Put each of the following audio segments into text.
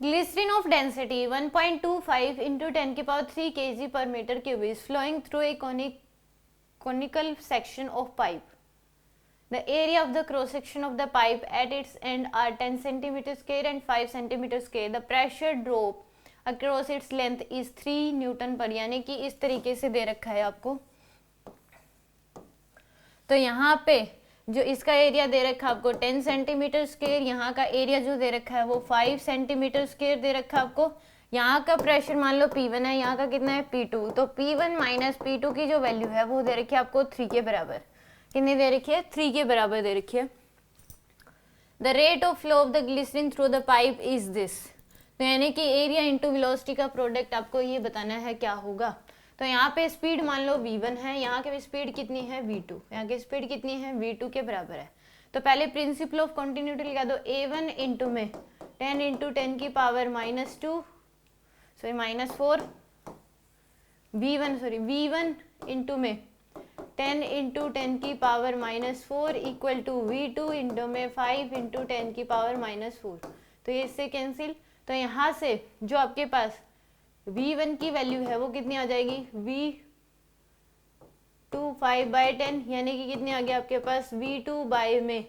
Glycerin of density 1.25 into 10 की power 3 kg per meter cube is flowing through a conical section of pipe. The area of the cross section of the pipe at its end are 10 centimeter square and 5 centimeter square. The pressure drop across its length is 3 Newton पर, यानी कि इस तरीके से दे रखा है आपको। तो यहाँ पे जो इसका एरिया दे रखा है आपको 10 सेंटीमीटर स्क्वायर, यहाँ का एरिया जो दे रखा है वो 5 सेंटीमीटर स्क्वायर दे रखा है आपको। यहाँ का प्रेशर मान लो P1 है, यहाँ का कितना है P2, तो P1 माइनस P2 की जो वैल्यू है वो दे रखी है आपको 3 के बराबर। कितनी दे रखी है? 3 के बराबर दे रखी है। The rate of flow of the glycerine through the pipe is this, तो यानी कि एरिया इंटू वेलोसिटी का प्रोडक्ट आपको ये बताना है क्या होगा। तो यहाँ पे स्पीड मान लो v1 है, यहाँ की स्पीड कितनी है v2, यहाँ की स्पीड कितनी है v2 के बराबर है। तो पहले प्रिंसिपल ऑफ कंटिन्यूटी लगा दो, a1 इंटू में 10 इंटू 10 की पावर -4 v1 इंटू में 10 इंटू 10 की power -4 equal to v2 into में 5 इंटू 10 की पावर -4। तो ये इससे कैंसिल, तो यहाँ से जो आपके पास v1 की वैल्यू है वो कितनी आ जाएगी v2 5/10, यानी कि कितनी आ गई आपके पास v2 बाय में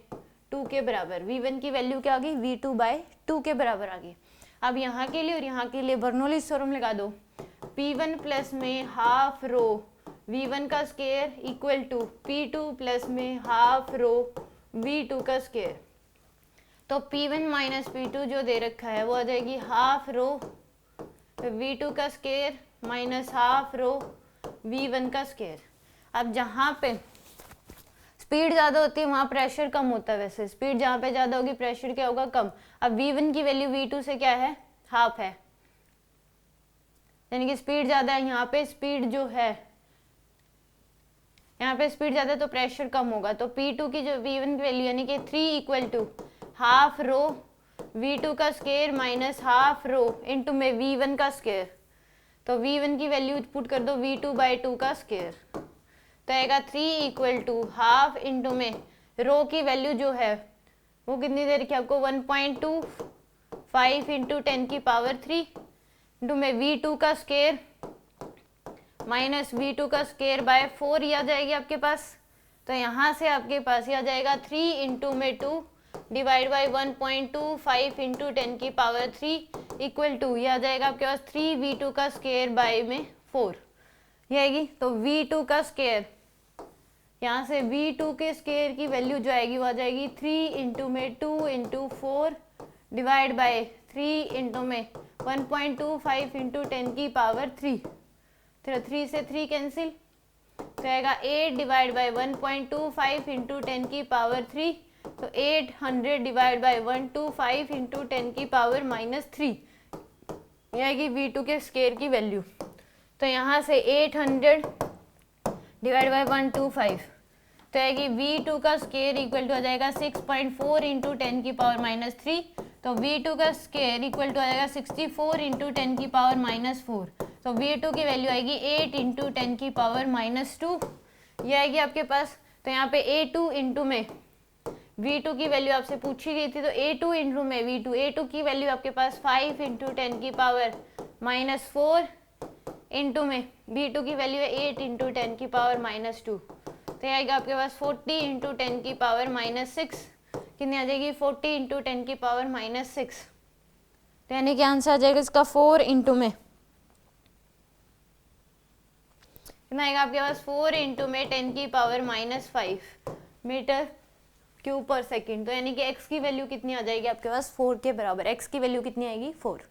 2 के बराबर। v1 की वैल्यू क्या आ गई? v2/2 के बराबर आ गई। अब यहाँ के लिए और यहाँ के लिए बर्नौलीज थ्योरम लगा दो, p1 प्लस में हाफ रो v1 का square equal to p2 plus में हाफ रो v2 का स्क्वायर। तो p1 माइनस p2 जो दे रखा है वो आ जाएगी हाफ रो v2 का square minus half rho v1 का स्क्वायर। अब जहाँ पे स्पीड ज़्यादा होती है वहाँ प्रेशर कम होता है, वैसे स्पीड जहाँ पे ज़्यादा होगी प्रेशर क्या होगा? कम। अब v1 की वैल्यू v2 से क्या है? हाफ है, यानी कि स्पीड ज़्यादा है। यहाँ पे स्पीड जो है, यहाँ पे स्पीड ज़्यादा है तो प्रेशर कम होगा। तो p2 की जो v1 की वैल्यू यानी कि 3 equal to half rho v2 का square minus half rho into में v1 का स्क्वायर। तो v1 की वैल्यू पुट कर दो v2/2 का स्क्वायर, तो आएगा 3 इक्वल टू हाफ इंटू में रो की वैल्यू जो है वो कितनी दे रखी है आपको 1.25 इंटू 10 की पावर 3 इंटू में v2 का स्क्वायर माइनस v2 का स्क्वायर बाय 4 ही आ जाएगी आपके पास। तो यहाँ से आपके पास ही आ जाएगा 3 इंटू में 2 डिवाइड बाई 1.25 इंटू 10 की पावर 3 इक्वल टू ये आ जाएगा आपके पास 3v2 का स्क्वायर बाय में 4 ये आएगी। तो v2 का स्क्वायर, यहाँ से v2 के स्क्वायर की वैल्यू जो आएगी वो आ जाएगी 3 इंटू में 2 इंटू 4 डिवाइड बाय 3 इंटू में 1.25 इंटू 10 की पावर 3। तो 3 से 3 कैंसिल, तो आएगा 8 डिवाइड बाई 1.25 इंटू 10 की पावर 3। तो 800 डिवाइड बाई 125 इंटू 10 की पावर -3 ये आएगी v2 के स्क्वायर की वैल्यू। तो यहाँ से 800 डिवाइड बाई 125 तो आएगी v2 का स्क्वायर इक्वल टू आ जाएगा 6.4 इंटू 10 की पावर -3। तो v2 का स्क्वायर इक्वल टू आ जाएगा 64 इंटू 10 की पावर -4। तो v2 की वैल्यू आएगी 8 इंटू 10 की पावर -2 ये आएगी आपके पास। तो यहाँ पे a2 इंटू में v2 की वैल्यू आपसे पूछी गई थी, तो a2 इंटू में v2, a2 की वैल्यू आपके पास 5 इंटू 10 की पावर -4 इंटू में v2 की वैल्यू है 8 इंटू 10 की पावर -2। तो ये आएगा आपके पास 40 इंटू 10 की पावर -6। कितनी आ जाएगी? 40 इंटू 10 की पावर -6। तो यानी कि आंसर आ जाएगा इसका 4 इंटू में कितना आएगा आपके पास 4 इंटू में 10 की पावर -5 मीटर क्यूब पर सेकेंड। तो यानी कि x की वैल्यू कितनी आ जाएगी आपके पास 4 के बराबर। x की वैल्यू कितनी आएगी? 4।